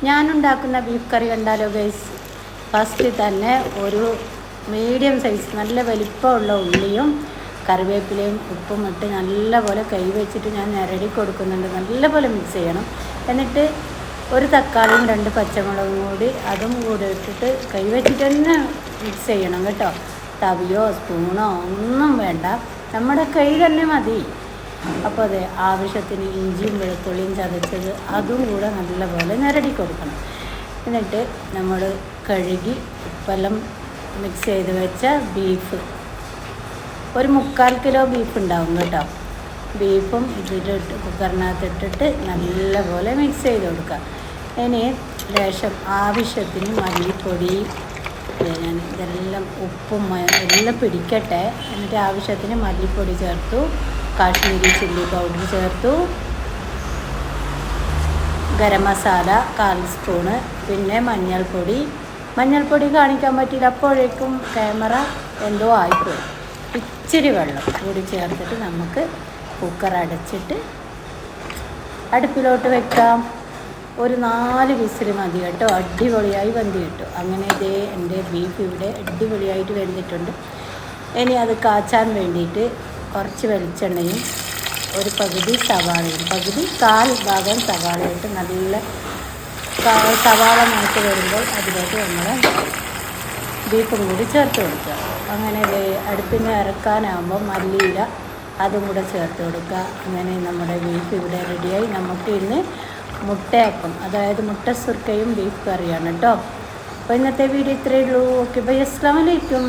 ഞാനുണ്ടാക്കുന്ന beef കറി കണ്ടാലോ guys. First തന്നെ ഒരു മീഡിയം സൈസ് നല്ല വലിപ്പമുള്ള ഉള്ളിയും കറിവേപ്പിലയും ഉപ്പും ഇട്ട് നല്ലപോലെ കൈ വെച്ചിട്ട് ഞാൻ നിരടി കൊടുക്കുന്നുണ്ട്. നല്ലപോലെ മിക്സ് ചെയ്യണം. എന്നിട്ട് ഒരു തക്കാളിയും 2 പച്ചമുളകും കൂടി അതും കൂടി ഇട്ടിട്ട് കൈ വെച്ചിട്ട് തന്നെ മിക്സ് ചെയ്യണം കേട്ടോ. തവിയോ സ്പൂണോ ഒന്നും വേണ്ട, നമ്മുടെ കൈ തന്നെ മതി. അപ്പോൾ അതെ, ആവശ്യത്തിന് ഇഞ്ചിയും വെളുത്തുള്ളിയും ചതച്ചത് അതും കൂടെ നല്ലപോലെ നിരടി കൊടുക്കണം. എന്നിട്ട് നമ്മൾ കഴുകി ഉപ്പെല്ലാം മിക്സ് ചെയ്ത് വെച്ച ബീഫ്, ഒരു 3/4 കിലോ ബീഫ് ഉണ്ടാവും കേട്ടോ. ബീഫും ഇതിലിട്ട് കുക്കറിനകത്തിട്ടിട്ട് നല്ലപോലെ മിക്സ് ചെയ്ത് കൊടുക്കുക. ഇനി ലേശം ആവശ്യത്തിന് മല്ലിപ്പൊടി, ഞാൻ ഇതെല്ലാം ഉപ്പും എല്ലാം പിടിക്കട്ടെ. എന്നിട്ട് ആവശ്യത്തിന് മല്ലിപ്പൊടി ചേർത്തു, കാശ്മീരി ചില്ലി പൗഡർ ചേർത്തു, ഗരം മസാല 1/4 സ്പൂണ്, പിന്നെ മഞ്ഞൾപ്പൊടി കാണിക്കാൻ പറ്റില്ല, അപ്പോഴേക്കും ക്യാമറ എന്തോ ആയിപ്പോയി. ഇച്ചിരി വെള്ളം കൂടി ചേർത്തിട്ട് നമുക്ക് കുക്കർ അടച്ചിട്ട് അടുപ്പിലോട്ട് വെക്കാം. ഒരു 4 വിസിൽ മതി കേട്ടോ. അടിപൊളിയായി വെന്ത് കിട്ടും. അങ്ങനെ ഇതേ എൻ്റെ ബീഫ് ഇവിടെ അടിപൊളിയായിട്ട് വെന്തിട്ടുണ്ട്. ഇനി അത് കാച്ചാൻ വേണ്ടിയിട്ട് കുറച്ച് വെളിച്ചെണ്ണയും ഒരു പകുതി സവാളയും, 1/4 ഭാഗം സവാളയിട്ട് നല്ല സവാള മാറ്റി വരുമ്പോൾ അതിലോട്ട് നമ്മൾ ബീഫും കൂടി ചേർത്ത് കൊടുക്കുക. അങ്ങനെ അടുപ്പിന് ഇറക്കാനാകുമ്പോൾ മല്ലിയില അതും കൂടെ ചേർത്ത് കൊടുക്കുക. അങ്ങനെ നമ്മുടെ ബീഫ് ഇവിടെ റെഡിയായി. നമുക്ക് ഇന്ന് മുട്ടയപ്പം, അതായത് മുട്ട സുർക്കയും ബീഫ് കറിയാണ് കേട്ടോ. അപ്പോൾ ഇന്നത്തെ വീഡിയോ ഇത്രയേ ഉള്ളൂ. ഓക്കെ ബൈ, അസ്സലാമു അലൈക്കും.